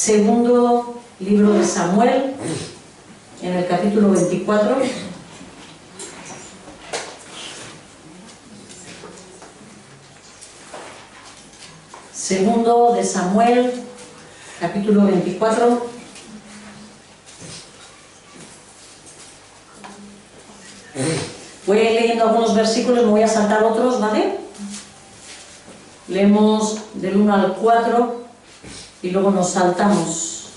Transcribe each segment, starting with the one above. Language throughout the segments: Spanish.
Segundo libro de Samuel, en el capítulo 24. Segundo de Samuel, capítulo 24. Voy a ir leyendo algunos versículos, me voy a saltar otros, ¿vale? Leemos del 1 al 4 y luego nos saltamos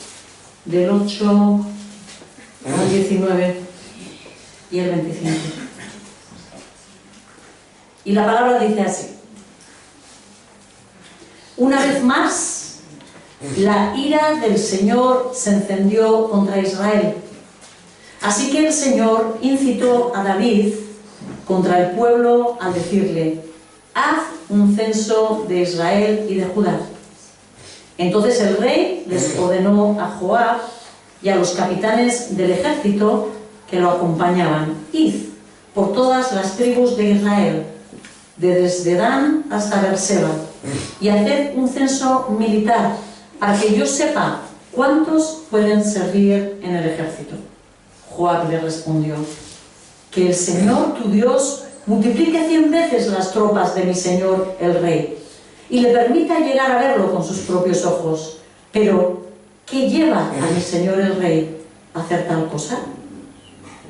del 8 al 19 y el 25. Y la palabra dice así: una vez más, la ira del Señor se encendió contra Israel. Así que el Señor incitó a David contra el pueblo al decirle: haz un censo de Israel y de Judá. Entonces el rey les ordenó a Joab y a los capitanes del ejército que lo acompañaban: id por todas las tribus de Israel, desde Dan hasta Berseba, y haced un censo militar para que yo sepa cuántos pueden servir en el ejército. Joab le respondió: que el Señor tu Dios multiplique 100 veces las tropas de mi señor el rey y le permita llegar a verlo con sus propios ojos. Pero, ¿qué lleva a mi señor el rey a hacer tal cosa?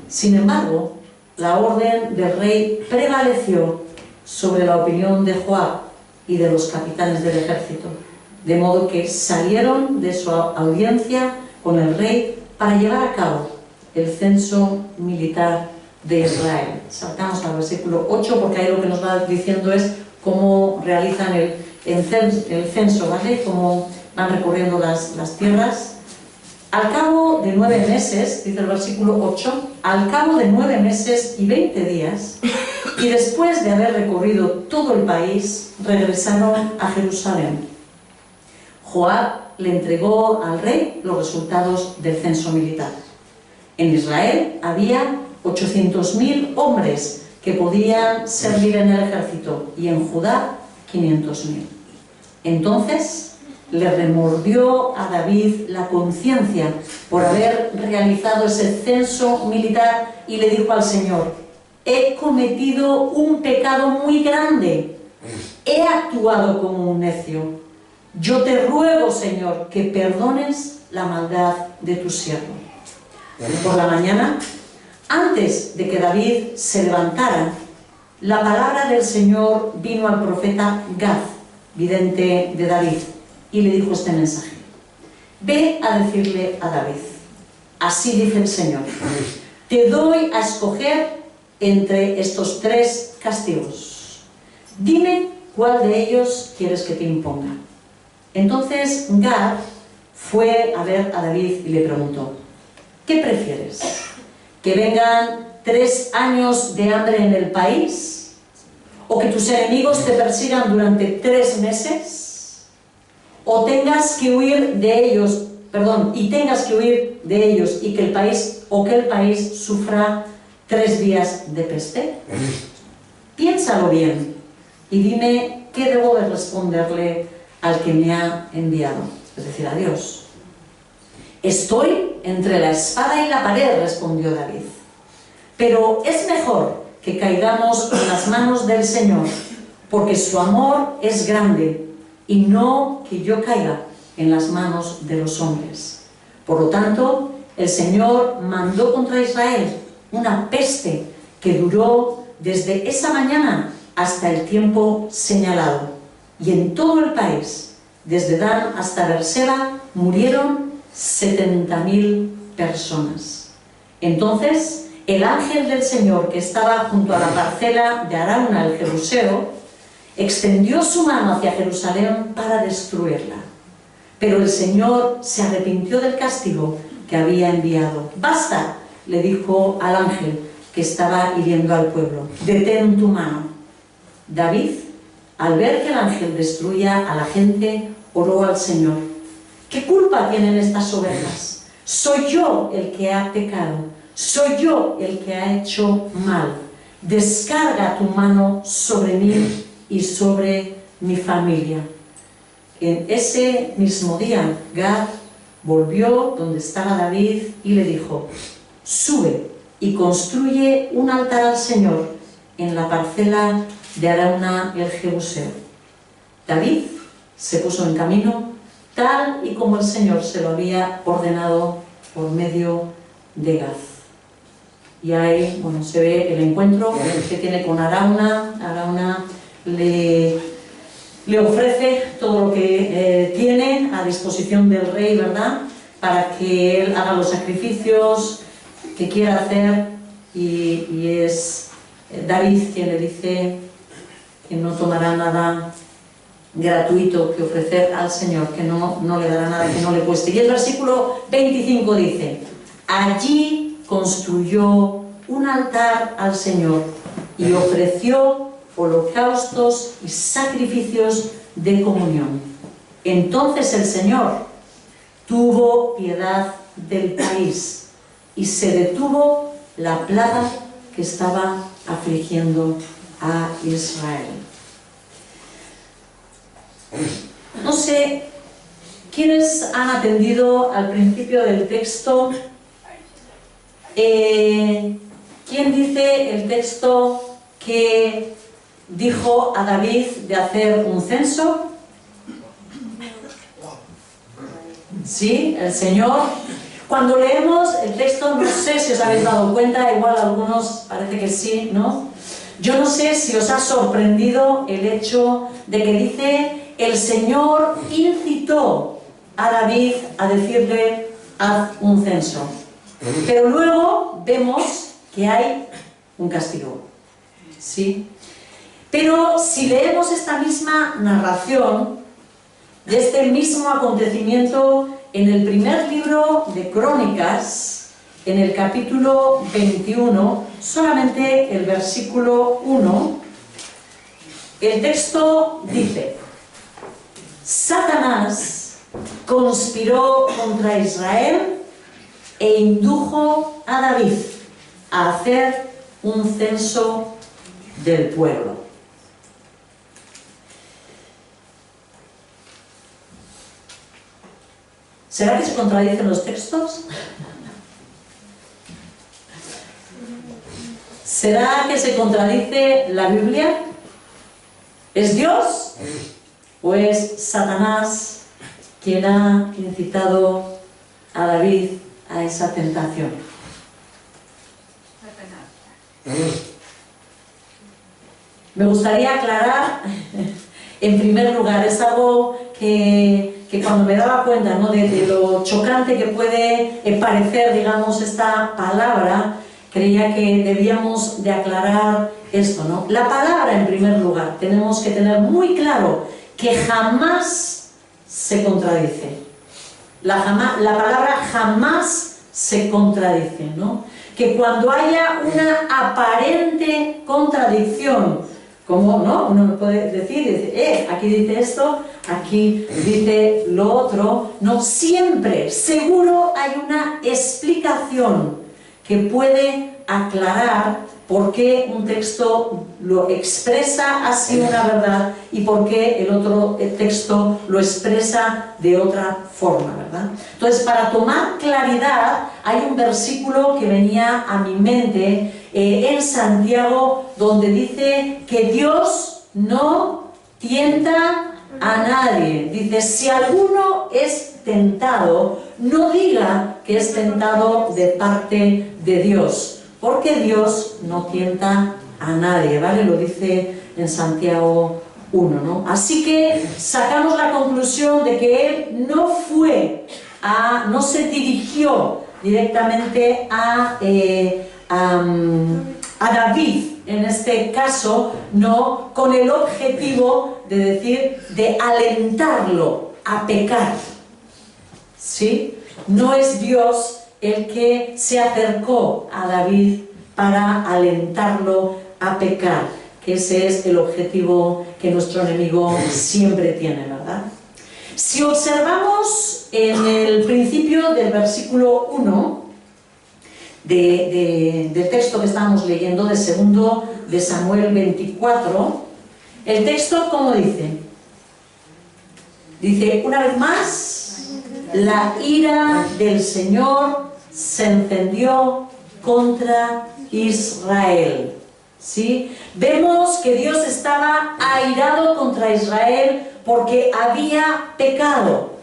Sin embargo, la orden del rey prevaleció sobre la opinión de Joab y de los capitanes del ejército, de modo que salieron de su audiencia con el rey para llevar a cabo el censo militar de Israel. Saltamos al versículo 8 porque ahí lo que nos va diciendo es cómo realizan el censo, ¿vale? Cómo van recorriendo las tierras. Al cabo de 9 meses, dice el versículo 8, al cabo de 9 meses y 20 días, y después de haber recorrido todo el país, regresaron a Jerusalén. Joab le entregó al rey los resultados del censo militar. En Israel había 800.000 hombres que podían servir en el ejército y en Judá 500.000. Entonces le remordió a David la conciencia por haber realizado ese censo militar y le dijo al Señor: he cometido un pecado muy grande, he actuado como un necio. Yo te ruego, Señor, que perdones la maldad de tu siervo. Por la mañana, antes de que David se levantara, la palabra del Señor vino al profeta Gad, vidente de David, y le dijo este mensaje: ve a decirle a David, así dice el Señor, te doy a escoger entre estos 3 castigos. Dime cuál de ellos quieres que te imponga. Entonces Gad fue a ver a David y le preguntó: ¿qué prefieres? ¿Que vengan 3 años de hambre en el país? ¿O que tus enemigos te persigan durante 3 meses? ¿O tengas que huir de ellos, y que el país sufra 3 días de peste? Piénsalo bien y dime qué debo de responderle al que me ha enviado, es decir, a Dios. Estoy entre la espada y la pared, respondió David, pero es mejor que caigamos en las manos del Señor, porque su amor es grande, y no que yo caiga en las manos de los hombres. Por lo tanto, el Señor mandó contra Israel una peste que duró desde esa mañana hasta el tiempo señalado, y en todo el país, desde Dan hasta Berseba, murieron 70.000 personas. Entonces el ángel del Señor, que estaba junto a la parcela de Arauna el Jebuseo, extendió su mano hacia Jerusalén para destruirla. Pero el Señor se arrepintió del castigo que había enviado. Basta, le dijo al ángel que estaba hiriendo al pueblo, detén tu mano. David, al ver que el ángel destruía a la gente, oró al Señor: ¿qué culpa tienen estas ovejas? Soy yo el que ha pecado, soy yo el que ha hecho mal. Descarga tu mano sobre mí y sobre mi familia. En ese mismo día, Gad volvió donde estaba David y le dijo: sube y construye un altar al Señor en la parcela de Arauna el Jebuseo. David se puso en camino tal y como el Señor se lo había ordenado por medio de Gad. Y ahí, bueno, se ve el encuentro que tiene con Arauna. Arauna le ofrece todo lo que tiene a disposición del rey, ¿verdad?, para que él haga los sacrificios que quiera hacer, y es David quien le dice que no tomará nada gratuito que ofrecer al Señor, que no le dará nada que no le cueste. Y el versículo 25 dice: allí construyó un altar al Señor y ofreció holocaustos y sacrificios de comunión. Entonces el Señor tuvo piedad del país y se detuvo la plaga que estaba afligiendo a Israel. No sé quiénes han atendido al principio del texto. ¿Quién dice el texto que dijo a David de hacer un censo? Sí, el Señor. Cuando leemos el texto, no sé si os habéis dado cuenta, igual algunos parece que sí, ¿no? Yo no sé si os ha sorprendido el hecho de que dice: el Señor incitó a David a decirle: haz un censo. Pero luego vemos que hay un castigo, ¿sí? Pero si leemos esta misma narración de este mismo acontecimiento en el primer libro de Crónicas, en el capítulo 21, solamente el versículo 1, el texto dice: Satanás conspiró contra Israel e indujo a David a hacer un censo del pueblo. ¿Será que se contradicen los textos? ¿Será que se contradice la Biblia? ¿Es Dios o es Satanás quien ha incitado a David a esa tentación? Me gustaría aclarar, en primer lugar, es algo que cuando me daba cuenta, ¿no?, de lo chocante que puede parecer, digamos, esta palabra, creía que debíamos de aclarar esto, ¿no? La palabra, en primer lugar, tenemos que tener muy claro que jamás se contradice. La palabra jamás se contradice, ¿no? Que cuando haya una aparente contradicción, como, ¿no?, uno puede decir, aquí dice esto, aquí dice lo otro, no, siempre, seguro hay una explicación que puede aclarar por qué un texto lo expresa así una verdad y por qué el otro texto lo expresa de otra forma, ¿verdad? Entonces, para tomar claridad, hay un versículo que venía a mi mente en Santiago, donde dice que Dios no tienta a nadie. Dice: si alguno es tentado, no diga que es tentado de parte de Dios, porque Dios no tienta a nadie, ¿vale? Lo dice en Santiago 1, ¿no? Así que sacamos la conclusión de que él no se dirigió directamente a David, en este caso, no con el objetivo de decir, de alentarlo a pecar, ¿sí? No es Dios el que se acercó a David para alentarlo a pecar, que ese es el objetivo que nuestro enemigo siempre tiene, ¿verdad? Si observamos en el principio del versículo 1 del texto que estamos leyendo, de 2 de Samuel 24, el texto, ¿cómo dice? Dice, una vez más, la ira del Señor se encendió contra Israel. ¿Sí? Vemos que Dios estaba airado contra Israel porque había pecado.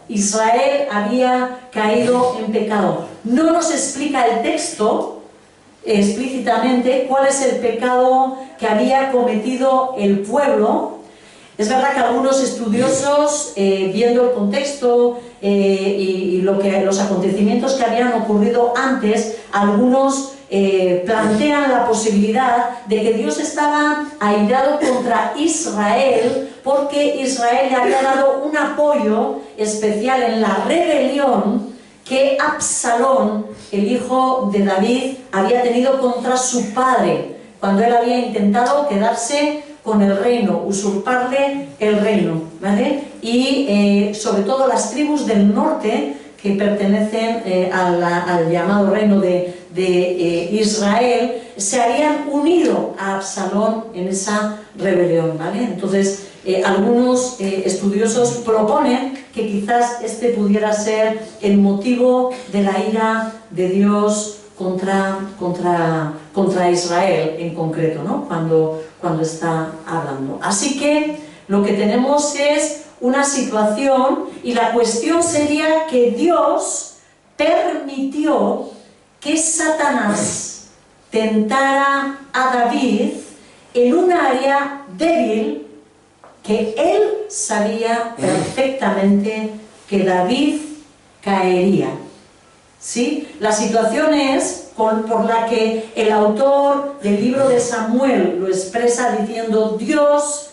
Israel había caído en pecado. No nos explica el texto explícitamente cuál es el pecado que había cometido el pueblo. Es verdad que algunos estudiosos, viendo el contexto y los acontecimientos que habían ocurrido antes, algunos plantean la posibilidad de que Dios estaba airado contra Israel porque Israel le había dado un apoyo especial en la rebelión que Absalón, el hijo de David, había tenido contra su padre, cuando él había intentado quedarse con el reino, usurparle el reino, ¿vale? Y sobre todo las tribus del norte que pertenecen al llamado reino de Israel, se habían unido a Absalón en esa rebelión, ¿vale? Entonces, algunos estudiosos proponen que quizás este pudiera ser el motivo de la ira de Dios contra Israel en concreto, ¿no? Cuando está hablando. Así que lo que tenemos es una situación, y la cuestión sería que Dios permitió que Satanás tentara a David en un área débil que él sabía perfectamente que David caería. ¿Sí? La situación es por la que el autor del libro de Samuel lo expresa diciendo: Dios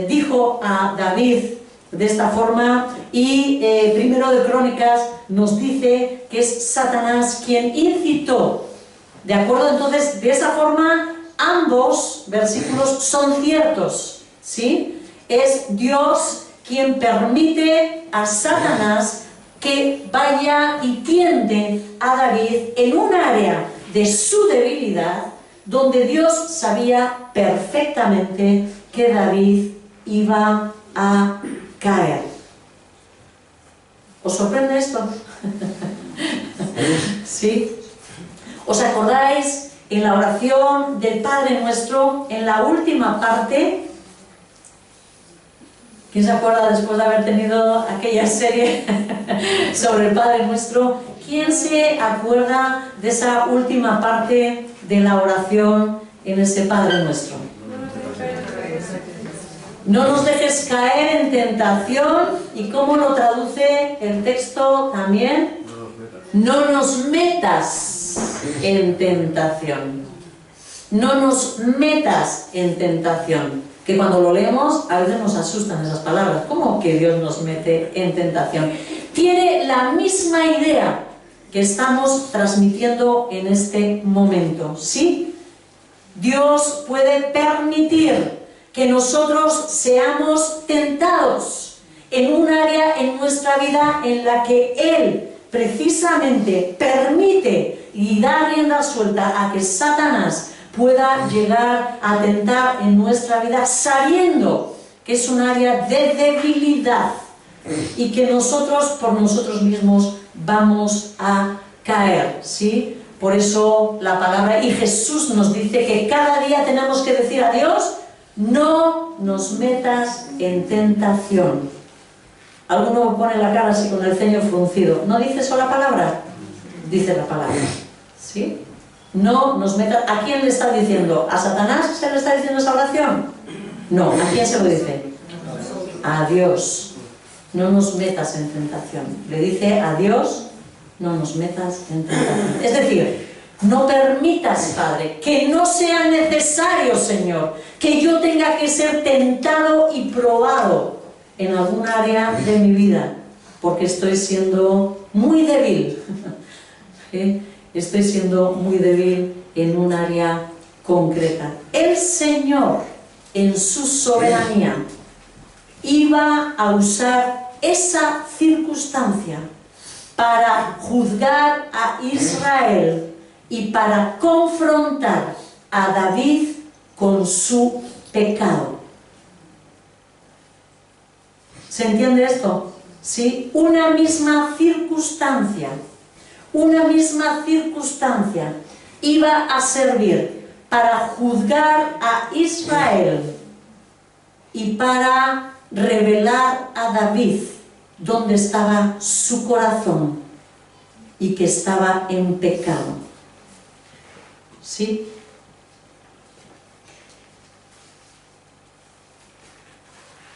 dijo a David de esta forma, y Primero de Crónicas nos dice que es Satanás quien incitó. ¿De acuerdo? Entonces, de esa forma, ambos versículos son ciertos, ¿sí? Es Dios quien permite a Satanás que vaya y tiente a David en un área de su debilidad donde Dios sabía perfectamente que David iba a caer. ¿Os sorprende esto? ¿Sí? ¿Os acordáis en la oración del Padre Nuestro, en la última parte? ¿Quién se acuerda, después de haber tenido aquella serie sobre el Padre Nuestro? ¿Quién se acuerda de esa última parte de la oración en ese Padre Nuestro? No nos dejes caer en tentación. ¿Y cómo lo traduce el texto también? No nos metas en tentación. No nos metas en tentación. Que cuando lo leemos a veces nos asustan esas palabras. ¿Cómo que Dios nos mete en tentación? Tiene la misma idea que estamos transmitiendo en este momento, ¿sí? Dios puede permitir que nosotros seamos tentados en un área en nuestra vida en la que Él precisamente permite y da rienda suelta a que Satanás pueda llegar a tentar en nuestra vida, sabiendo que es un área de debilidad y que nosotros por nosotros mismos vamos a caer, ¿sí? Por eso la palabra, y Jesús nos dice que cada día tenemos que decir a Dios: no nos metas en tentación. Alguno pone la cara así con el ceño fruncido. ¿No dice eso la palabra? Dice la palabra, ¿sí? No nos metas. ¿A quién le está diciendo? ¿A Satanás se le está diciendo esa oración? No. ¿A quién se lo dice? A Dios. No nos metas en tentación. Le dice a Dios: no nos metas en tentación. Es decir, no permitas, Padre, que no sea necesario, Señor, que yo tenga que ser tentado y probado en algún área de mi vida, porque estoy siendo muy débil. ¿Sí? Estoy siendo muy débil en un área concreta. El Señor, en su soberanía, iba a usar esa circunstancia para juzgar a Israel y para confrontar a David con su pecado. ¿Se entiende esto? ¿sí? Una misma circunstancia iba a servir para juzgar a Israel y para revelar a David dónde estaba su corazón y que estaba en pecado. ¿Sí?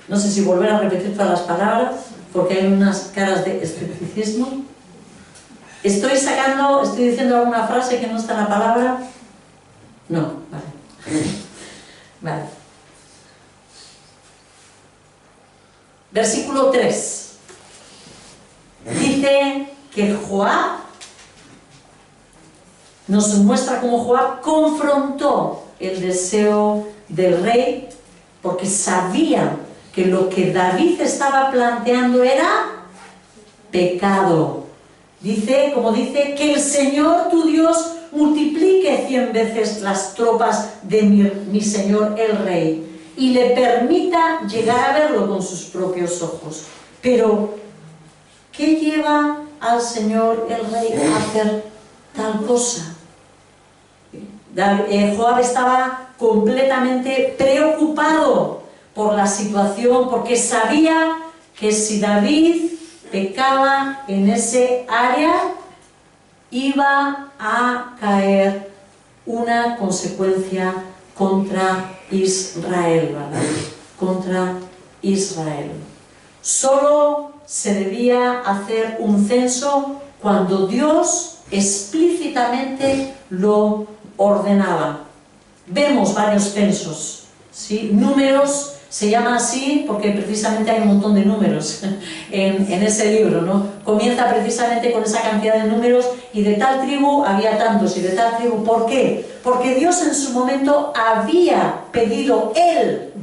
No sé si volver a repetir todas las palabras, porque hay unas caras de escepticismo. ¿Estoy diciendo alguna frase que no está en la palabra? No, vale. Vale. Versículo 3. Dice que Joab, nos muestra cómo Joab confrontó el deseo del rey, porque sabía que lo que David estaba planteando era pecado. Dice, que el Señor tu Dios multiplique 100 veces las tropas de mi señor el rey y le permita llegar a verlo con sus propios ojos. Pero, ¿qué lleva al señor el rey a hacer tal cosa? Joab estaba completamente preocupado por la situación, porque sabía que si David pecaba en ese área, iba a caer una consecuencia contra Israel, ¿verdad? Contra Israel. Solo se debía hacer un censo cuando Dios explícitamente lo ordenaba. Vemos varios censos, ¿sí? Números se llama así porque precisamente hay un montón de números en ese libro, ¿no? Comienza precisamente con esa cantidad de números, y de tal tribu había tantos, y de tal tribu. ¿Por qué? Porque Dios en su momento había pedido Él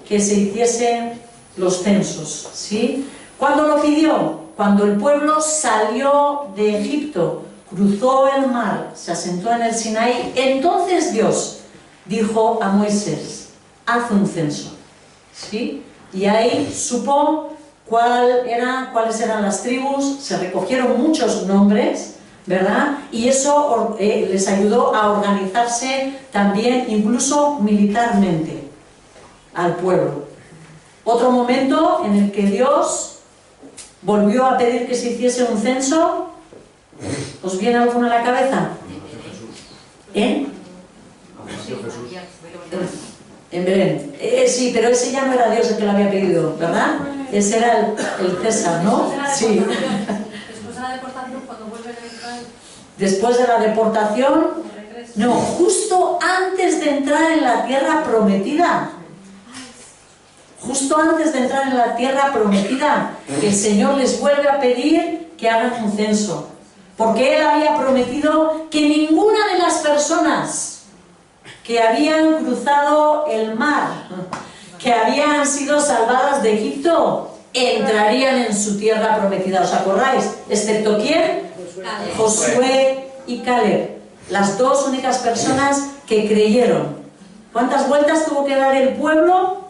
que se hiciesen los censos, ¿sí? ¿Cuándo lo pidió? Cuando el pueblo salió de Egipto, cruzó el mar, se asentó en el Sinaí. Entonces Dios dijo a Moisés: haz un censo, ¿sí? Y ahí supo cuáles eran las tribus, se recogieron muchos nombres, ¿verdad? Y eso les ayudó a organizarse también, incluso militarmente, al pueblo. Otro momento en el que Dios volvió a pedir que se hiciese un censo. ¿Os viene alguno a la cabeza? En Belén. Sí, pero ese ya no era Dios el que lo había pedido, ¿verdad? Ese era el César, ¿no? Sí. Después de la deportación, cuando vuelven a Israel. Después de la deportación, no, justo antes de entrar en la tierra prometida. Justo antes de entrar en la tierra prometida, el Señor les vuelve a pedir que hagan un censo. Porque Él había prometido que ninguna de las personas que habían cruzado el mar, que habían sido salvadas de Egipto, entrarían en su tierra prometida. ¿Os acordáis? ¿Excepto quién? Josué y Caleb, las dos únicas personas que creyeron. ¿Cuántas vueltas tuvo que dar el pueblo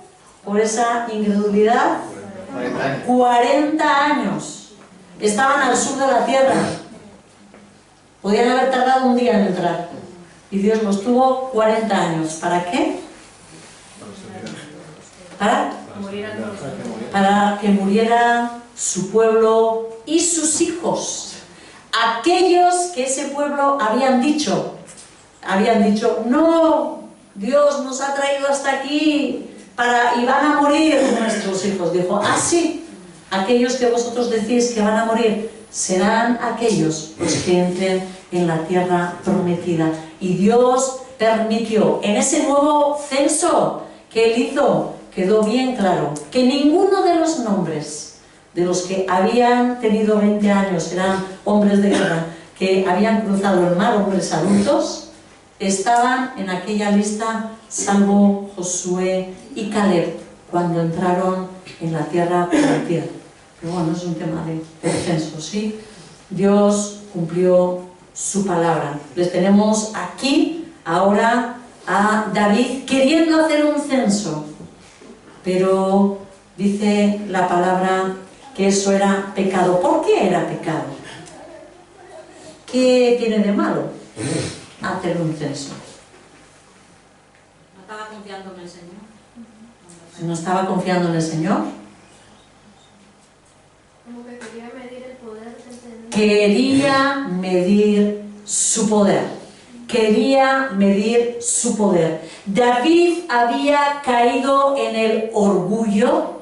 por esa incredulidad? 40 años. Estaban al sur de la tierra. Podían haber tardado un día en entrar. Y Dios los tuvo 40 años. ¿Para qué? Para que muriera su pueblo y sus hijos. Aquellos que ese pueblo habían dicho, no, Dios nos ha traído hasta aquí y van a morir nuestros hijos. Dijo, sí, aquellos que vosotros decís que van a morir, serán aquellos los que entren en la tierra prometida. Y Dios permitió, en ese nuevo censo que Él hizo, quedó bien claro que ninguno de los nombres de los que habían tenido 20 años, eran hombres de guerra, que habían cruzado el mar, hombres adultos, estaban en aquella lista, salvo Josué y Caleb, cuando entraron en la tierra prometida. Pero bueno, es un tema de censo, ¿sí? Dios cumplió su palabra. Les tenemos aquí ahora a David queriendo hacer un censo, pero dice la palabra que eso era pecado. ¿Por qué era pecado? ¿Qué tiene de malo hacer un censo? No estaba confiando en el Señor. ¿No estaba confiando en el Señor? Como que quería medir el poder del Señor. Quería medir su poder. Quería medir su poder. David había caído en el orgullo.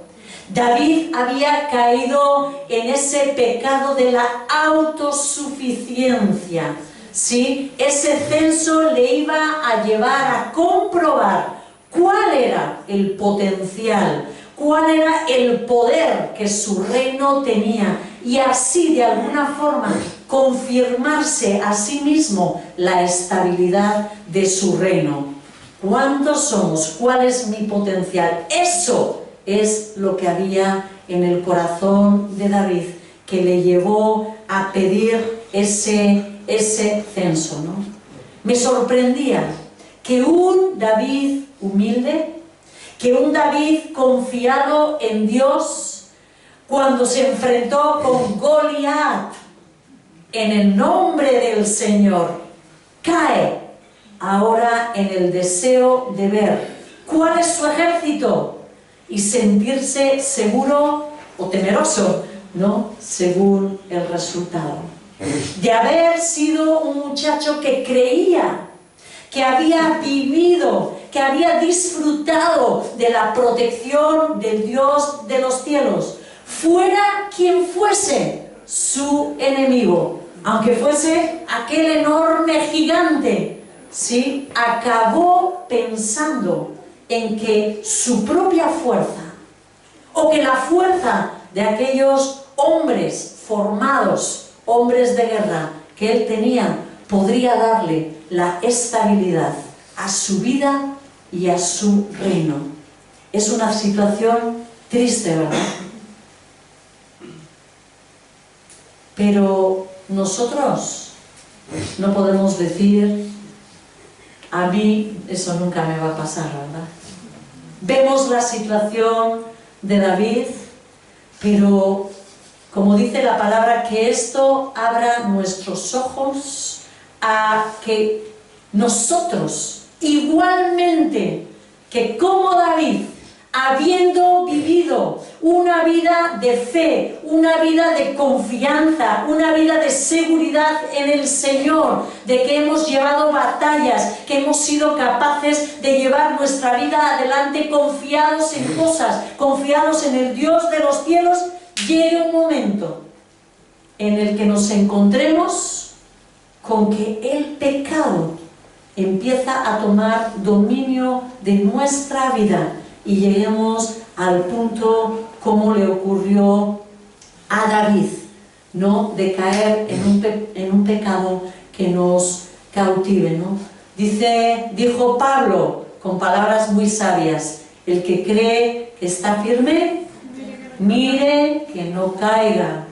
David había caído en ese pecado de la autosuficiencia. ¿Sí? Ese censo le iba a llevar a comprobar cuál era el potencial, cuál era el poder que su reino tenía, y así de alguna forma confirmarse a sí mismo la estabilidad de su reino. ¿Cuántos somos? ¿Cuál es mi potencial? Eso es lo que había en el corazón de David, que le llevó a pedir ese censo, ¿no? Me sorprendía que un David humilde, que un David confiado en Dios, cuando se enfrentó con Goliat, en el nombre del Señor, cae ahora en el deseo de ver cuál es su ejército y sentirse seguro o temeroso, ¿no? Según el resultado. De haber sido un muchacho que creía, que había vivido, que había disfrutado de la protección del Dios de los cielos, fuera quien fuese su enemigo, aunque fuese aquel enorme gigante, ¿sí? Acabó pensando en que su propia fuerza, o que la fuerza de aquellos hombres formados, hombres de guerra que él tenía, podría darle la estabilidad a su vida y a su reino. Es una situación triste, ¿verdad? Pero nosotros no podemos decir: a mí eso nunca me va a pasar, ¿verdad? Vemos la situación de David, pero como dice la palabra, que esto abra nuestros ojos a que nosotros, igualmente que como David, habiendo vivido una vida de fe, una vida de confianza, una vida de seguridad en el Señor, de que hemos llevado batallas, que hemos sido capaces de llevar nuestra vida adelante confiados en cosas, confiados en el Dios de los cielos, llegue un momento en el que nos encontremos con que el pecado empieza a tomar dominio de nuestra vida y lleguemos al punto como le ocurrió a David, ¿no? De caer en un pecado que nos cautive, ¿no? Dijo Pablo con palabras muy sabias: el que cree que está firme, mire que no caiga.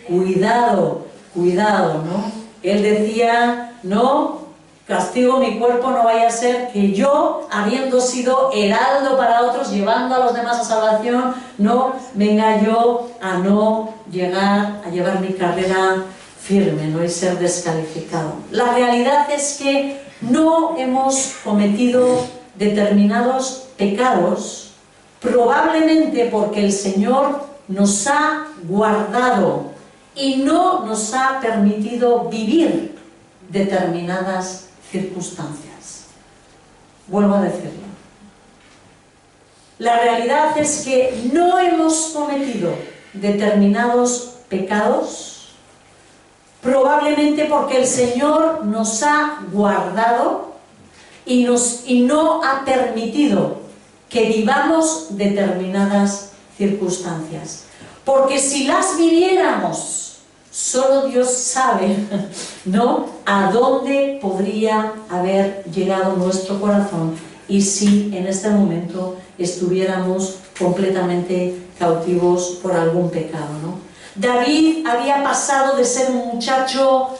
Cuidado, cuidado, ¿no? Él decía: no castigo mi cuerpo, no vaya a ser que yo, habiendo sido heraldo para otros, llevando a los demás a salvación, no venga yo a no llegar a llevar mi carrera firme, ¿no? Y ser descalificado. La realidad es que no hemos cometido determinados pecados, probablemente porque el Señor nos ha guardado y no nos ha permitido vivir determinadas circunstancias. Vuelvo a decirlo. La realidad es que no hemos cometido determinados pecados, probablemente porque el Señor nos ha guardado y no ha permitido que vivamos determinadas circunstancias. Porque si las viviéramos, solo Dios sabe, ¿no?, a dónde podría haber llegado nuestro corazón y si en este momento estuviéramos completamente cautivos por algún pecado, ¿no? David había pasado de ser un muchacho,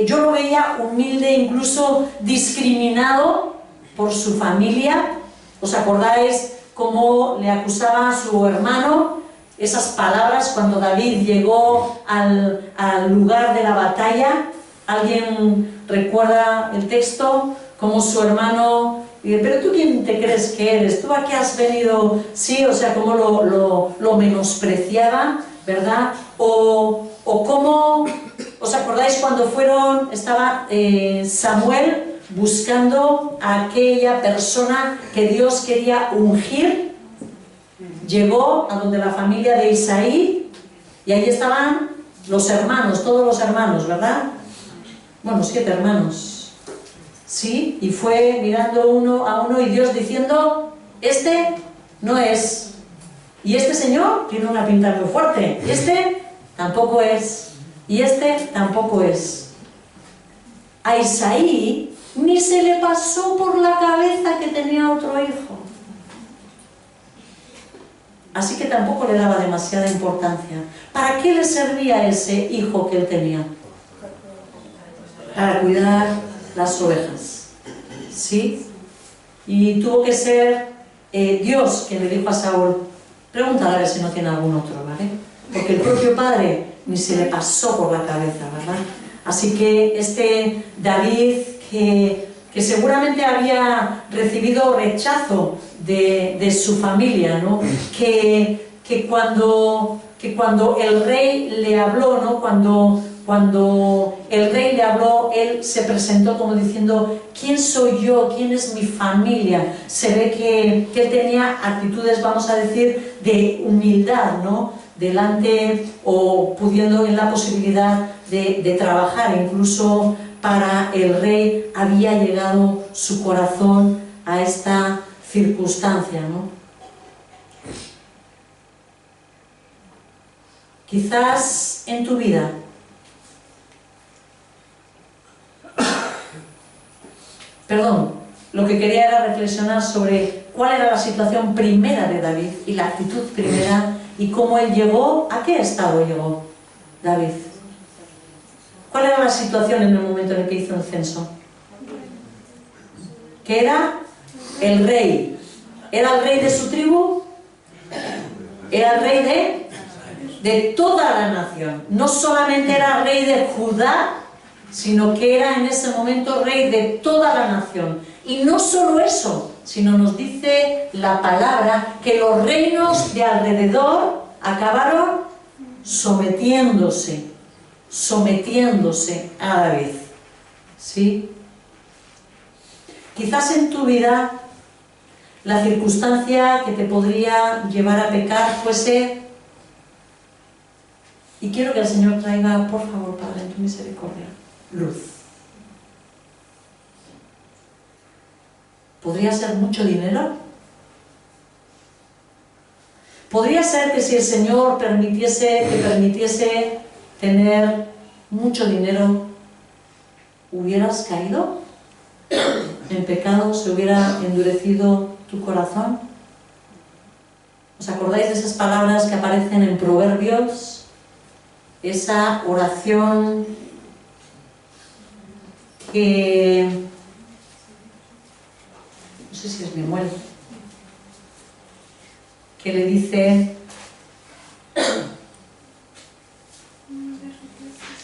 yo lo veía humilde, incluso discriminado por su familia. ¿Os acordáis cómo le acusaba a su hermano? esas palabras cuando David llegó al lugar de la batalla. ¿Alguien recuerda el texto? Como su hermano dice, pero tú ¿quién te crees que eres? ¿Tú a qué has venido? Sí, o sea, cómo lo menospreciaba, ¿verdad? O cómo, ¿os acordáis cuando estaba Samuel buscando a aquella persona que Dios quería ungir? Llegó a donde la familia de Isaí y ahí estaban los hermanos, todos los hermanos, ¿verdad? Bueno, 7 hermanos. Sí, y fue mirando uno a uno y Dios diciendo, este no es. Y este señor tiene una pinta muy fuerte. Y este tampoco es. Y este tampoco es. A Isaí ni se le pasó por la cabeza que tenía otro hijo. Así que tampoco le daba demasiada importancia. ¿Para qué le servía ese hijo que él tenía? Para cuidar las ovejas. ¿Sí? Y tuvo que ser Dios quien le dijo a Saúl, pregúntale a ver si no tiene algún otro, ¿vale? Porque el propio padre ni se le pasó por la cabeza, ¿verdad? Así que este David, que seguramente había recibido rechazo de su familia, ¿no? Que cuando el rey le habló, ¿no? Cuando el rey le habló, él se presentó como diciendo, ¿quién soy yo? ¿Quién es mi familia? Se ve que él tenía actitudes, vamos a decir, de humildad, ¿no? Delante o pudiendo en la posibilidad de trabajar. Incluso para el rey había llegado su corazón a esta circunstancia, ¿no? Quizás en tu vida lo que quería era reflexionar sobre cuál era la situación primera de David y la actitud primera y cómo él llegó, ¿a qué estado llegó David? ¿Cuál era la situación en el momento en el que hizo el censo? Que era el rey. ¿Era el rey de su tribu? Era el rey de toda la nación. No solamente era rey de Judá, sino que era en ese momento rey de toda la nación. Y no solo eso, sino nos dice la palabra que los reinos de alrededor acabaron sometiéndose a David. ¿Sí? Quizás en tu vida la circunstancia que te podría llevar a pecar fuese, y quiero que el Señor traiga, por favor, Padre, en tu misericordia, luz. ¿Podría ser mucho dinero? ¿Podría ser que si el Señor te permitiese tener mucho dinero, hubieras caído en pecado, se hubiera endurecido tu corazón? ¿Os acordáis de esas palabras que aparecen en Proverbios? Esa oración que... no sé si es Memuel, que le dice...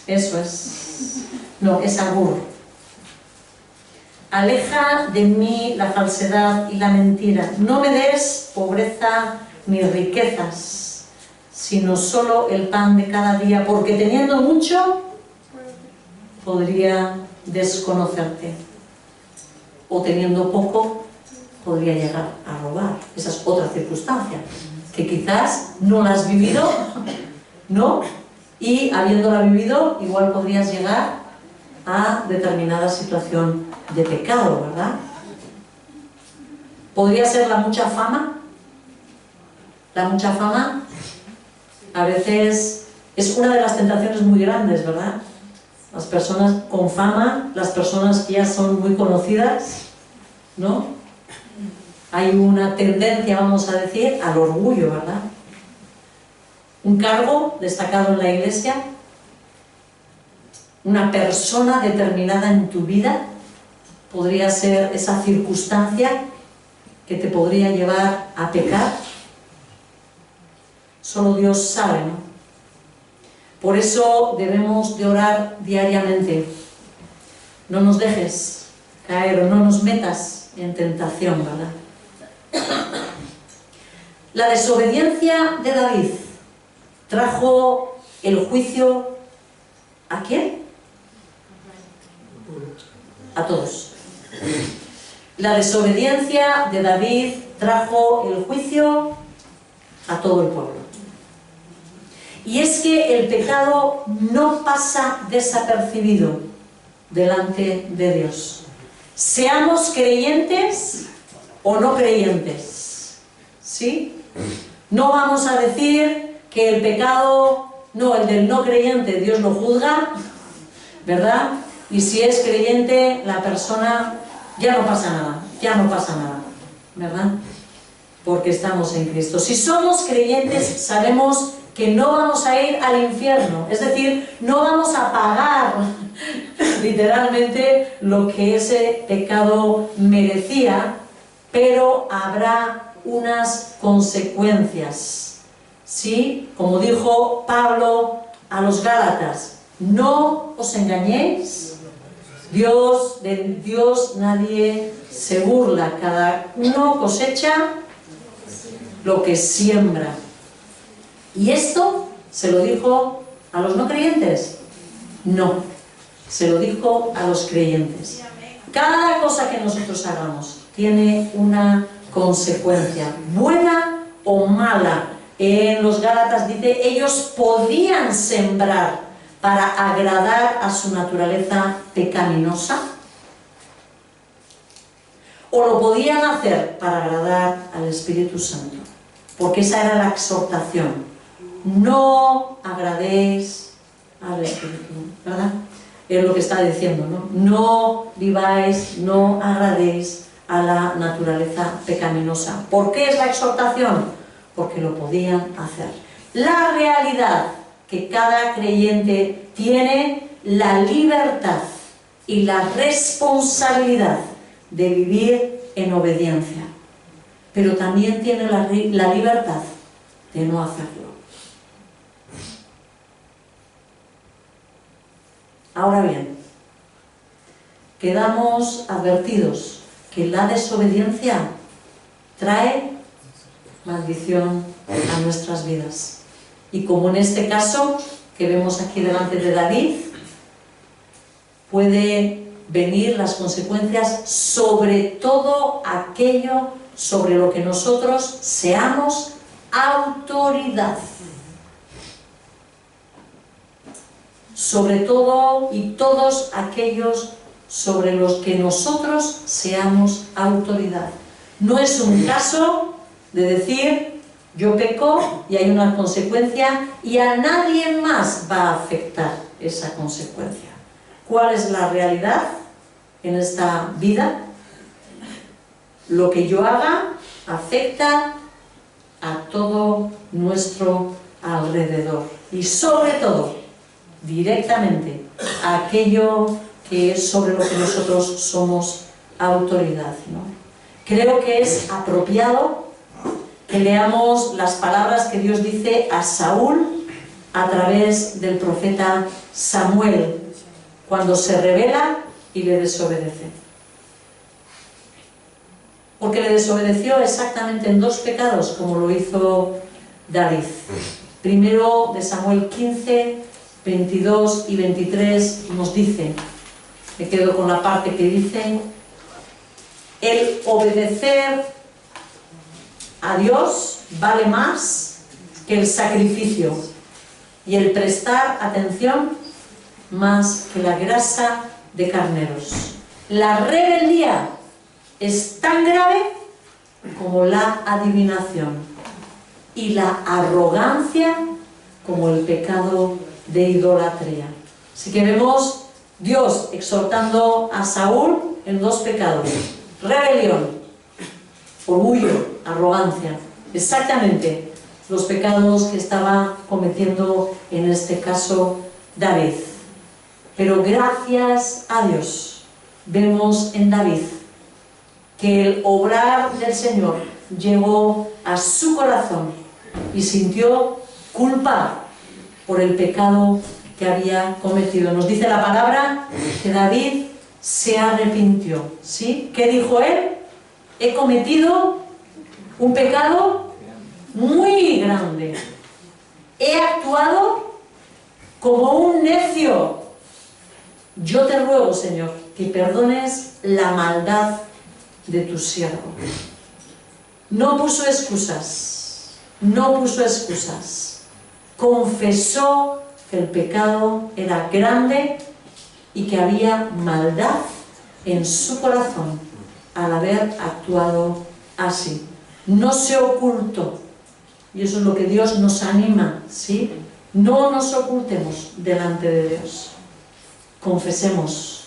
eso es... no, es Agur. Aleja de mí la falsedad y la mentira. No me des pobreza ni riquezas, sino solo el pan de cada día, porque teniendo mucho podría desconocerte, o teniendo poco podría llegar a robar. Esa es otra circunstancia, que quizás no la has vivido, ¿no? Y habiéndola vivido, igual podrías llegar a determinada situación de pecado, ¿verdad? Podría ser la mucha fama. La mucha fama a veces es una de las tentaciones muy grandes, ¿verdad? Las personas con fama, las personas que ya son muy conocidas, ¿no? Hay una tendencia, vamos a decir, al orgullo, ¿verdad? Un cargo destacado en la iglesia, una persona determinada en tu vida, podría ser esa circunstancia que te podría llevar a pecar. Solo Dios sabe, ¿no? Por eso debemos de orar diariamente. No nos dejes caer o no nos metas en tentación, ¿verdad? La desobediencia de David trajo el juicio ¿a quién? A todos. La desobediencia de David trajo el juicio a todo el pueblo. Y es que el pecado no pasa desapercibido delante de Dios. Seamos creyentes o no creyentes, ¿sí? No vamos a decir que el pecado, no, el del no creyente Dios lo juzga, ¿verdad? Y si es creyente la persona, ya no pasa nada, ¿verdad? Porque estamos en Cristo. Si somos creyentes, sabemos que no vamos a ir al infierno, es decir, no vamos a pagar literalmente lo que ese pecado merecía, pero habrá unas consecuencias, ¿sí? Como dijo Pablo a los Gálatas, no os engañéis, de Dios nadie se burla, cada uno cosecha lo que siembra. ¿Y esto se lo dijo a los no creyentes? No, se lo dijo a los creyentes. Cada cosa que nosotros hagamos tiene una consecuencia, buena o mala. En los Gálatas dice, ellos podían sembrar para agradar a su naturaleza pecaminosa, o lo podían hacer para agradar al Espíritu Santo, porque esa era la exhortación. No agradéis al Espíritu, ¿verdad? Es lo que está diciendo, ¿no? No viváis, no agradéis a la naturaleza pecaminosa. ¿Por qué es la exhortación? Porque lo podían hacer. La realidad que cada creyente tiene la libertad y la responsabilidad de vivir en obediencia, pero también tiene la libertad de no hacerlo. Ahora bien, quedamos advertidos que la desobediencia trae maldición a nuestras vidas. Y como en este caso que vemos aquí delante de David, puede venir las consecuencias sobre todo aquello sobre lo que nosotros seamos autoridad. Sobre todo y todos aquellos sobre los que nosotros seamos autoridad. No es un caso de decir, yo peco y hay una consecuencia y a nadie más va a afectar esa consecuencia. ¿Cuál es la realidad en esta vida? Lo que yo haga afecta a todo nuestro alrededor y sobre todo directamente a aquello que es sobre lo que nosotros somos autoridad, ¿no? Creo que es apropiado que leamos las palabras que Dios dice a Saúl a través del profeta Samuel cuando se rebela y le desobedece. Porque le desobedeció exactamente en dos pecados como lo hizo David. Primero de Samuel 15, 22 y 23 nos dice, me quedo con la parte que dice, el obedecer a Dios vale más que el sacrificio y el prestar atención más que la grasa de carneros. La rebeldía es tan grave como la adivinación y la arrogancia como el pecado de idolatría. Así que vemos Dios exhortando a Saúl en dos pecados: rebelión, orgullo, arrogancia. Exactamente los pecados que estaba cometiendo en este caso David. Pero gracias a Dios vemos en David que el obrar del Señor llegó a su corazón y sintió culpa por el pecado que había cometido. Nos dice la palabra que David se arrepintió, ¿sí? ¿Qué dijo él? He cometido un pecado muy grande. He actuado como un necio. Yo te ruego, Señor, que perdones la maldad de tu siervo. No puso excusas, no puso excusas. Confesó que el pecado era grande y que había maldad en su corazón al haber actuado así. No se ocultó. Y eso es lo que Dios nos anima, ¿sí? No nos ocultemos delante de Dios. Confesemos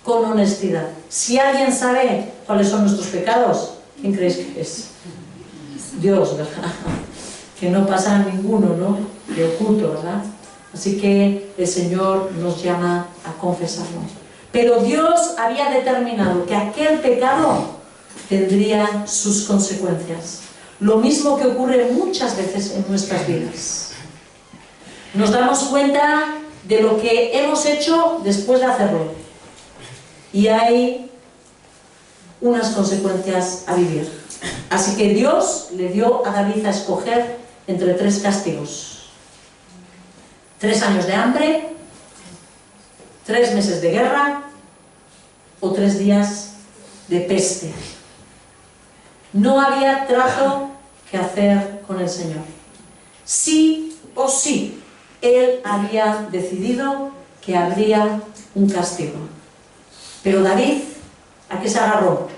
con honestidad. Si alguien sabe cuáles son nuestros pecados, ¿quién creéis que es? Dios, ¿verdad? Que no pasa ninguno, ¿no? De oculto, ¿verdad? Así que el Señor nos llama a confesarlo. Pero Dios había determinado que aquel pecado tendría sus consecuencias. Lo mismo que ocurre muchas veces en nuestras vidas. Nos damos cuenta de lo que hemos hecho después de hacerlo. Y hay unas consecuencias a vivir. Así que Dios le dio a David a escoger entre 3 castigos. 3 años de hambre, 3 meses de guerra o 3 días de peste. No había trato que hacer con el Señor. Sí o sí, Él había decidido que habría un castigo. Pero David, ¿a qué se agarró?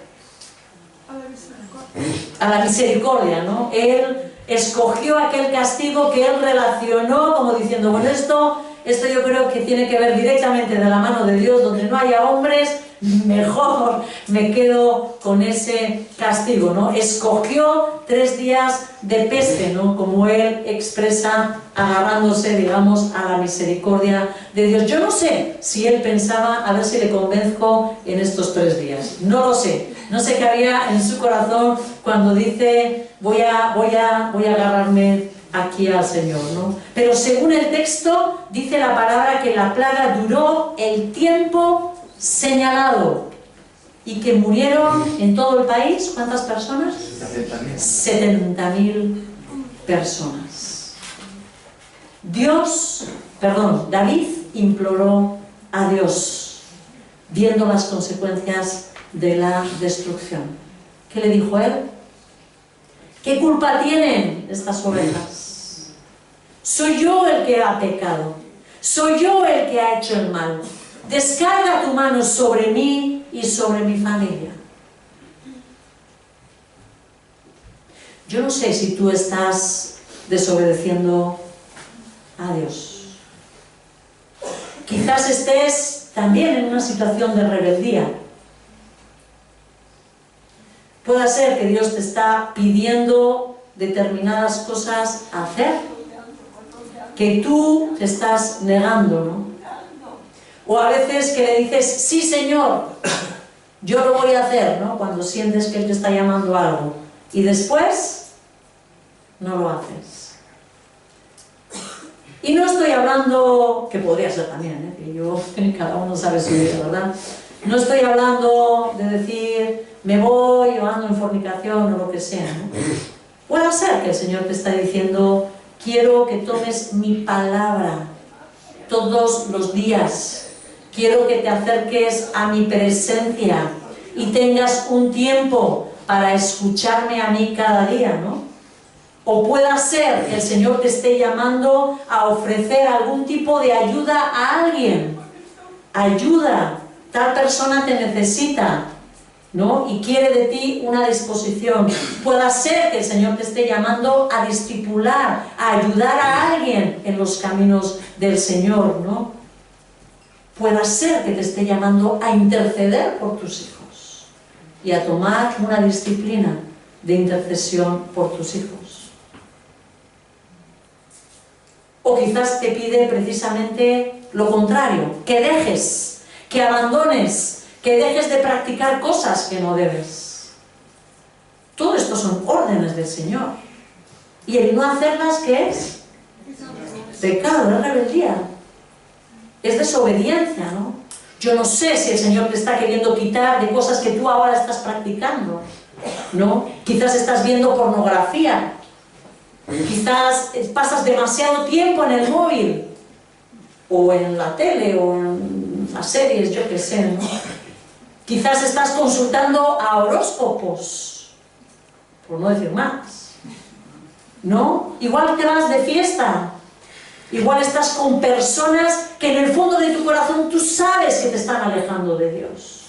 A la misericordia, ¿no? Él escogió aquel castigo que él relacionó como diciendo, bueno, esto yo creo que tiene que ver directamente de la mano de Dios, donde no haya hombres, mejor me quedo con ese castigo, ¿no? Escogió 3 días de peste, ¿no? Como él expresa, agarrándose, digamos, a la misericordia de Dios. Yo no sé si él pensaba, a ver si le convenzco en estos 3 días. No lo sé. No sé qué había en su corazón cuando dice, voy a agarrarme aquí al Señor, ¿no? Pero según el texto, dice la palabra que la plaga duró el tiempo señalado y que murieron en todo el país, ¿cuántas personas? 70.000 personas. David imploró a Dios, viendo las consecuencias de la destrucción. ¿Qué le dijo él? ¿Qué culpa tienen estas ovejas? Soy yo el que ha pecado, soy yo el que ha hecho el mal. Descarga tu mano sobre mí y sobre mi familia. Yo no sé si tú estás desobedeciendo a Dios. Quizás estés también en una situación de rebeldía. Puede ser que Dios te está pidiendo determinadas cosas a hacer, que tú te estás negando, ¿no? O a veces que le dices, sí Señor, yo lo voy a hacer, ¿no? Cuando sientes que Él te está llamando a algo. Y después, no lo haces. Y no estoy hablando, que podría ser también, que yo, cada uno sabe su vida, ¿verdad? No estoy hablando de decir, me voy o ando en fornicación o lo que sea, ¿no? Puede ser que el Señor te está diciendo, quiero que tomes mi palabra todos los días. Quiero que te acerques a mi presencia y tengas un tiempo para escucharme a mí cada día, ¿no? O pueda ser que el Señor te esté llamando a ofrecer algún tipo de ayuda a alguien. Ayuda, tal persona te necesita, ¿no? Y quiere de ti una disposición. Pueda ser que el Señor te esté llamando a discipular, a ayudar a alguien en los caminos del Señor, ¿no? Pueda ser que te esté llamando a interceder por tus hijos y a tomar una disciplina de intercesión por tus hijos. O quizás te pide precisamente lo contrario, que dejes, que abandones, que dejes de practicar cosas que no debes. Todo esto son órdenes del Señor. Y el no hacerlas, ¿qué es? Pecado, es rebeldía. Es desobediencia, ¿no? Yo no sé si el Señor te está queriendo quitar de cosas que tú ahora estás practicando, ¿no? Quizás estás viendo pornografía, quizás pasas demasiado tiempo en el móvil, o en la tele, o en las series, yo qué sé, ¿no? Quizás estás consultando a horóscopos, por no decir más, ¿no? Igual te vas de fiesta, igual estás con personas que en el fondo de tu corazón tú sabes que te están alejando de Dios.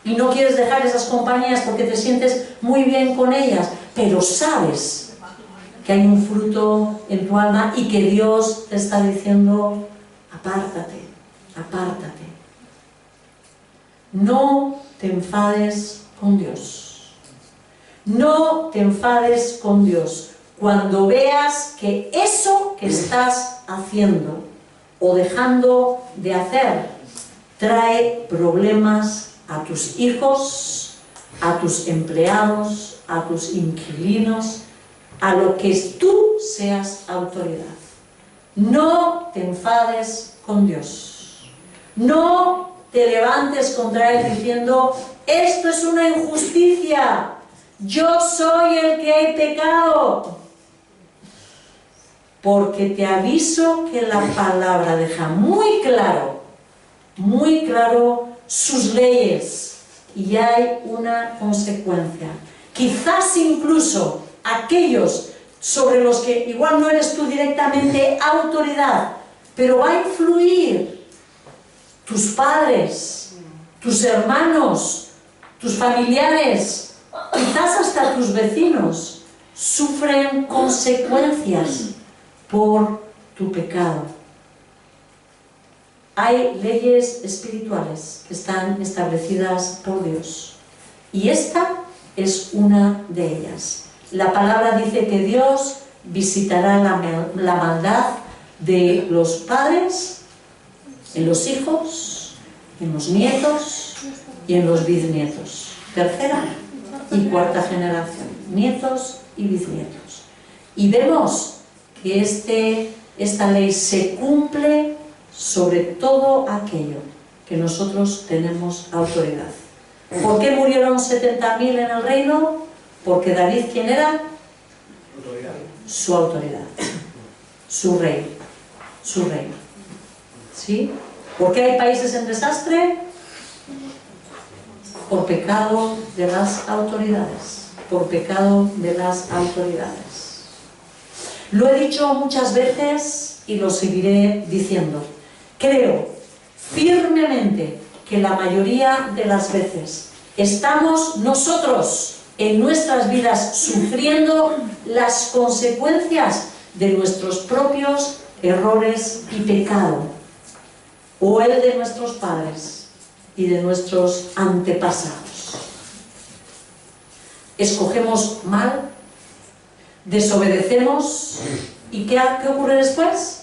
Y no quieres dejar esas compañías porque te sientes muy bien con ellas, pero sabes que hay un fruto en tu alma y que Dios te está diciendo, apártate, apártate. No te enfades con Dios. No te enfades con Dios. Cuando veas que eso que estás haciendo o dejando de hacer trae problemas a tus hijos, a tus empleados, a tus inquilinos, a lo que tú seas autoridad. No te enfades con Dios. No te levantes contra Él diciendo, esto es una injusticia, yo soy el que he pecado. Porque te aviso que la palabra deja muy claro sus leyes y hay una consecuencia. Quizás incluso aquellos sobre los que igual no eres tú directamente autoridad, pero va a influir tus padres, tus hermanos, tus familiares, quizás hasta tus vecinos, sufren consecuencias por tu pecado. Hay leyes espirituales que están establecidas por Dios y esta es una de ellas. La palabra dice que Dios visitará la maldad de los padres en los hijos, en los nietos y en los bisnietos. Tercera y cuarta generación, nietos y bisnietos. Y vemos que esta ley se cumple sobre todo aquello que nosotros tenemos autoridad. ¿Por qué murieron 70.000 en el reino? Porque David, ¿quién era? Su autoridad, su rey, su reino. ¿Sí? ¿Por qué hay países en desastre? Por pecado de las autoridades, por pecado de las autoridades. Lo he dicho muchas veces y lo seguiré diciendo. Creo firmemente que la mayoría de las veces estamos nosotros en nuestras vidas sufriendo las consecuencias de nuestros propios errores y pecado, o el de nuestros padres y de nuestros antepasados. Escogemos mal, desobedecemos, ¿y qué ocurre después?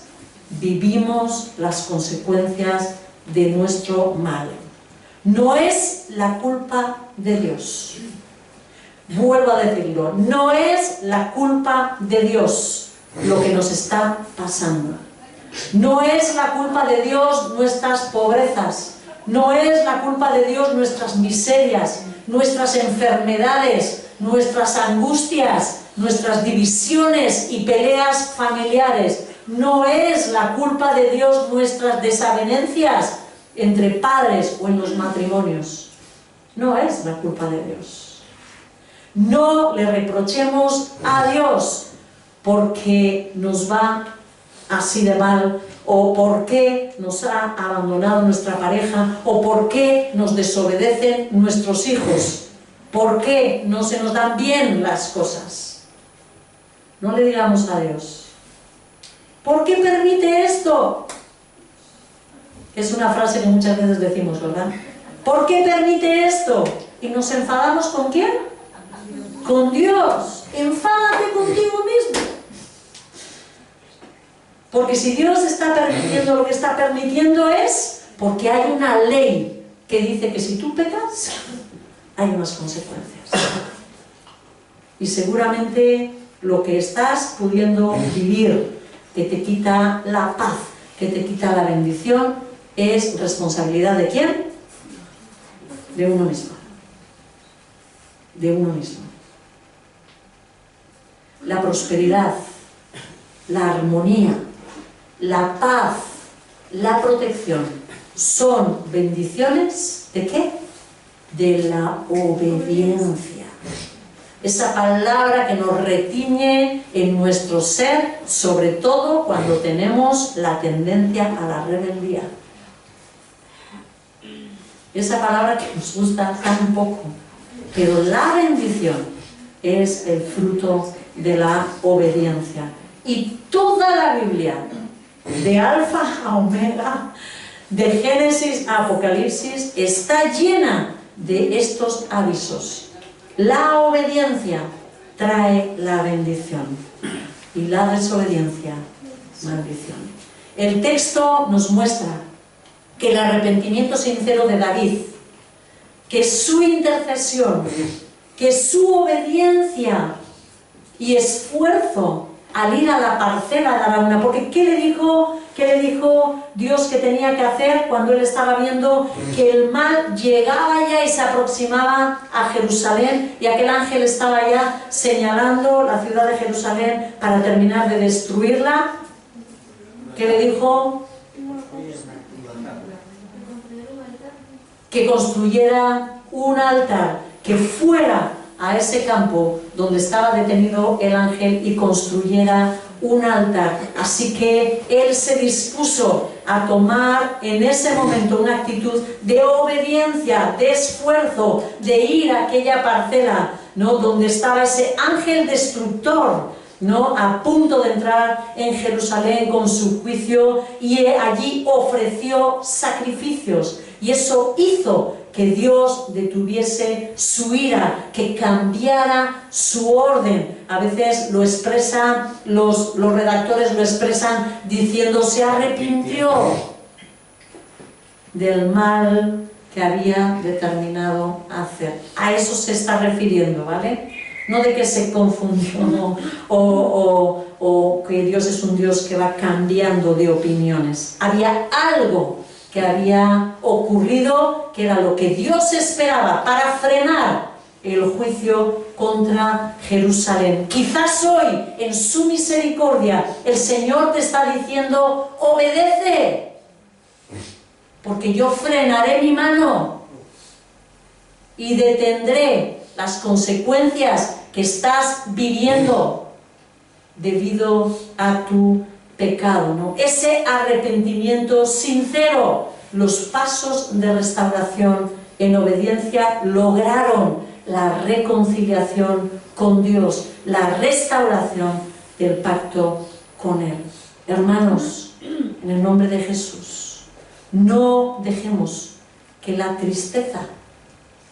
Vivimos las consecuencias de nuestro mal. No es la culpa de Dios. Vuelvo a decirlo, no es la culpa de Dios lo que nos está pasando. No es la culpa de Dios nuestras pobrezas. No es la culpa de Dios nuestras miserias, nuestras enfermedades, nuestras angustias, nuestras divisiones y peleas familiares. No es la culpa de Dios nuestras desavenencias entre padres o en los matrimonios. No es la culpa de Dios. No le reprochemos a Dios porque nos va así de mal, o porque nos ha abandonado nuestra pareja, o porque nos desobedecen nuestros hijos, porque no se nos dan bien las cosas. No le digamos a Dios, ¿por qué permite esto? Es una frase que muchas veces decimos, ¿verdad? ¿Por qué permite esto? Y nos enfadamos ¿con quién? Con Dios. Enfádate contigo mismo. Porque si Dios está permitiendo lo que está permitiendo es porque hay una ley que dice que si tú pecas, hay unas consecuencias. Y seguramente lo que estás pudiendo vivir, que te quita la paz, que te quita la bendición, es responsabilidad ¿de quién? De uno mismo. De uno mismo. La prosperidad, la armonía, la paz, la protección son bendiciones ¿de qué? De la obediencia. Esa palabra que nos retiñe en nuestro ser, sobre todo cuando tenemos la tendencia a la rebeldía. Esa palabra que nos gusta tan poco, pero la bendición es el fruto de la obediencia. Y toda la Biblia, de Alfa a Omega, de Génesis a Apocalipsis, está llena de estos avisos. La obediencia trae la bendición y la desobediencia, maldición. El texto nos muestra que el arrepentimiento sincero de David, que su intercesión, que su obediencia y esfuerzo al ir a la parcela de Araúna, porque ¿qué le dijo Dios que tenía que hacer cuando él estaba viendo que el mal llegaba ya y se aproximaba a Jerusalén y aquel ángel estaba ya señalando la ciudad de Jerusalén para terminar de destruirla? ¿Qué le dijo? Que construyera un altar, que fuera a ese campo donde estaba detenido el ángel y construyera un altar. Así que él se dispuso a tomar en ese momento una actitud de obediencia, de esfuerzo, de ir a aquella parcela, ¿no?, donde estaba ese ángel destructor, ¿no?, a punto de entrar en Jerusalén con su juicio, y allí ofreció sacrificios, y eso hizo que Dios detuviese su ira, que cambiara su orden. A veces lo expresan, los redactores lo expresan diciendo se arrepintió del mal que había determinado hacer. A eso se está refiriendo, ¿vale? No de que se confundió o que Dios es un Dios que va cambiando de opiniones. Había algo que había ocurrido, que era lo que Dios esperaba para frenar el juicio contra Jerusalén. Quizás hoy, en su misericordia, el Señor te está diciendo, obedece, porque yo frenaré mi mano y detendré las consecuencias que estás viviendo debido a tu pecado, ¿no? Ese arrepentimiento sincero, los pasos de restauración en obediencia lograron la reconciliación con Dios, la restauración del pacto con Él. Hermanos, en el nombre de Jesús, no dejemos que la tristeza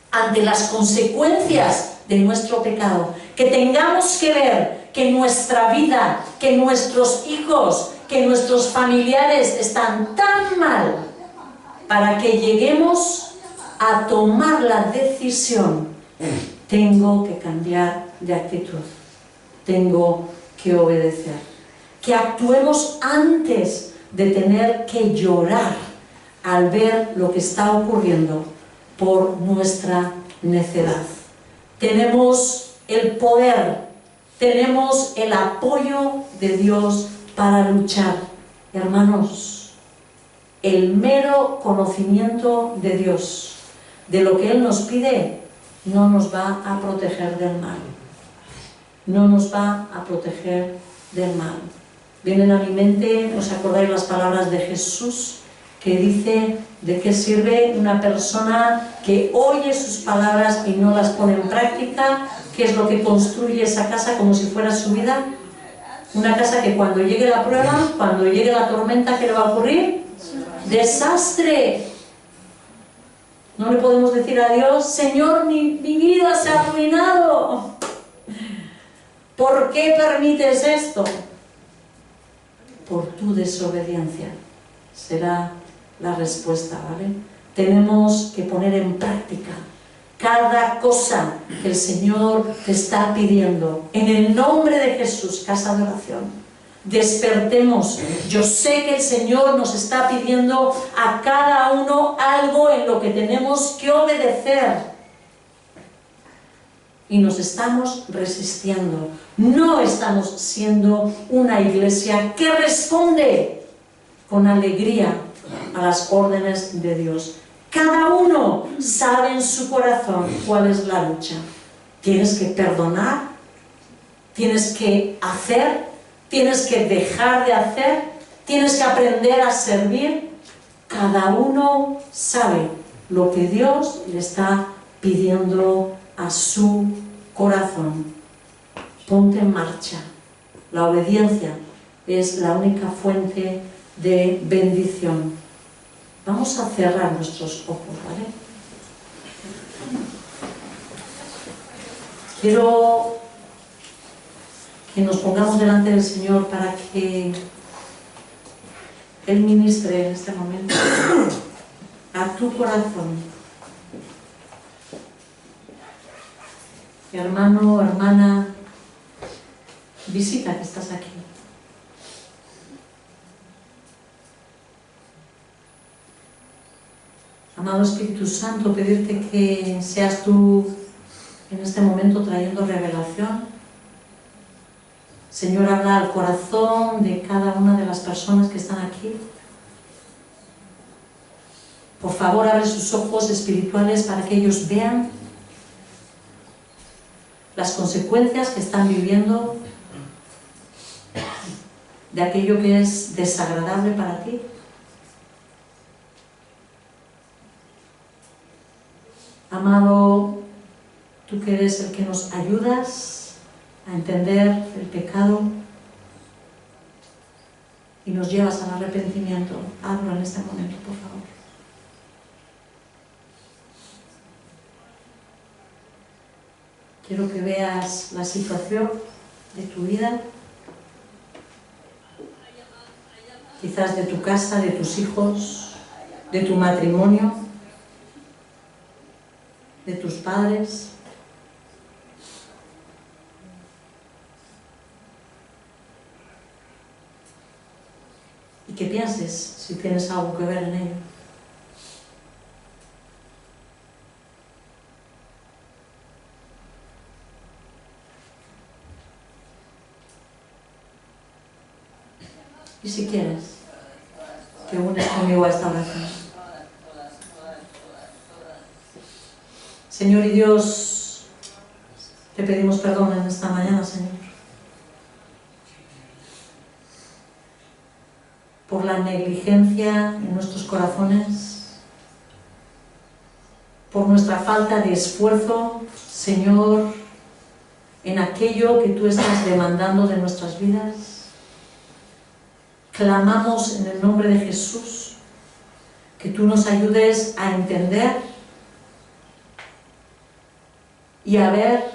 ante las consecuencias de nuestro pecado, que tengamos que ver que nuestra vida, que nuestros hijos, que nuestros familiares están tan mal, para que lleguemos a tomar la decisión, tengo que cambiar de actitud, tengo que obedecer. Que actuemos antes de tener que llorar al ver lo que está ocurriendo por nuestra necedad. Tenemos el poder, tenemos el apoyo de Dios para luchar. Hermanos, el mero conocimiento de Dios, de lo que Él nos pide, no nos va a proteger del mal. No nos va a proteger del mal. Vienen a mi mente, ¿os acordáis las palabras de Jesús? Que dice, ¿de qué sirve una persona que oye sus palabras y no las pone en práctica? ¿Qué es lo que construye esa casa como si fuera su vida? Una casa que cuando llegue la prueba, cuando llegue la tormenta, ¿qué le va a ocurrir? ¡Desastre! No le podemos decir a Dios, Señor, mi vida se ha arruinado. ¿Por qué permites esto? Por tu desobediencia. Será la respuesta, ¿vale? Tenemos que poner en práctica cada cosa que el Señor te está pidiendo. En el nombre de Jesús, casa de oración, despertemos. Yo sé que el Señor nos está pidiendo a cada uno algo en lo que tenemos que obedecer. Y nos estamos resistiendo. No estamos siendo una iglesia que responde con alegría a las órdenes de Dios. Cada uno sabe en su corazón cuál es la lucha. Tienes que perdonar, tienes que hacer, tienes que dejar de hacer, tienes que aprender a servir. Cada uno sabe lo que Dios le está pidiendo a su corazón. Ponte en marcha. La obediencia es la única fuente de bendición. Vamos a cerrar nuestros ojos, ¿vale? Quiero que nos pongamos delante del Señor para que Él ministre en este momento a tu corazón. Hermano, hermana, visita que estás aquí. Amado Espíritu Santo, pedirte que seas tú en este momento trayendo revelación. Señor, habla al corazón de cada una de las personas que están aquí. Por favor, abre sus ojos espirituales para que ellos vean las consecuencias que están viviendo de aquello que es desagradable para ti. Amado, tú que eres el que nos ayudas a entender el pecado y nos llevas al arrepentimiento, hazlo en este momento, por favor. Quiero que veas la situación de tu vida, quizás de tu casa, de tus hijos, de tu matrimonio, de tus padres. Y que pienses si tienes algo que ver en ello. Y si quieres, te unes conmigo a esta oración. Señor y Dios, te pedimos perdón en esta mañana, Señor, por la negligencia en nuestros corazones, por nuestra falta de esfuerzo, Señor, en aquello que tú estás demandando de nuestras vidas. Clamamos en el nombre de Jesús que tú nos ayudes a entender y a ver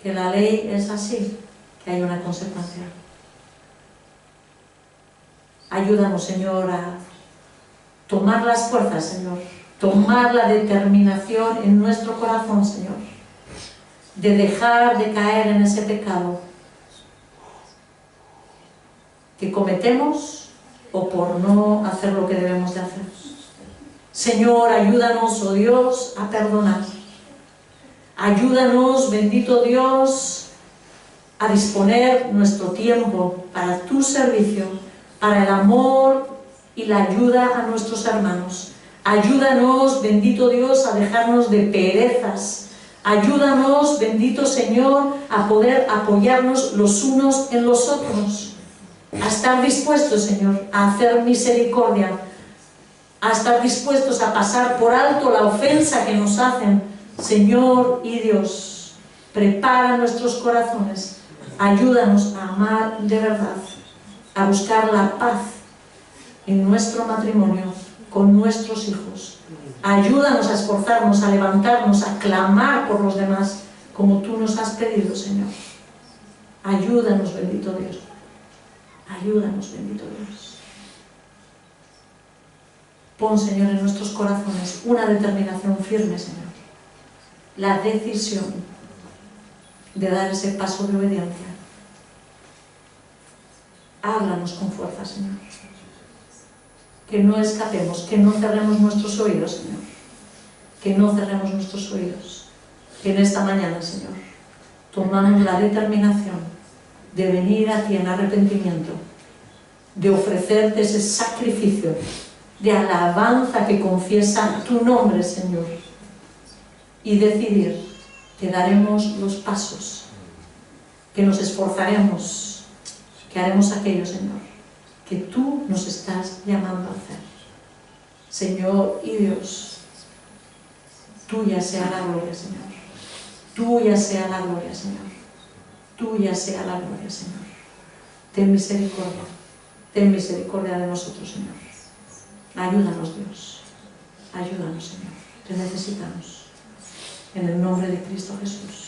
que la ley es así, que hay una consecuencia. Ayúdanos, Señor, a tomar las fuerzas, Señor, tomar la determinación en nuestro corazón, Señor, de dejar de caer en ese pecado que cometemos o por no hacer lo que debemos de hacer. Señor, ayúdanos, oh Dios, a perdonar. Ayúdanos, bendito Dios, a disponer nuestro tiempo para tu servicio, para el amor y la ayuda a nuestros hermanos. Ayúdanos, bendito Dios, a dejarnos de perezas. Ayúdanos, bendito Señor, a poder apoyarnos los unos en los otros. A estar dispuestos, Señor, a hacer misericordia, a estar dispuestos a pasar por alto la ofensa que nos hacen. Señor y Dios, prepara nuestros corazones, ayúdanos a amar de verdad, a buscar la paz en nuestro matrimonio, con nuestros hijos. Ayúdanos a esforzarnos, a levantarnos, a clamar por los demás, como tú nos has pedido, Señor. Ayúdanos, bendito Dios. Ayúdanos, bendito Dios. Pon, Señor, en nuestros corazones una determinación firme, Señor. La decisión de dar ese paso de obediencia. Háblanos con fuerza, Señor. Que no escapemos, que no cerremos nuestros oídos, Señor. Que no cerremos nuestros oídos. Que en esta mañana, Señor, tomamos la determinación de venir a ti en arrepentimiento, de ofrecerte ese sacrificio de alabanza que confiesa tu nombre, Señor, y decidir que daremos los pasos, que nos esforzaremos, que haremos aquello, Señor, que tú nos estás llamando a hacer. Señor y Dios, tuya sea la gloria, Señor. Tuya sea la gloria, Señor. Tuya sea la gloria, Señor. Ten misericordia de nosotros, Señor. Ayúdanos, Dios. Ayúdanos, Señor. Te necesitamos. En el nombre de Cristo Jesús.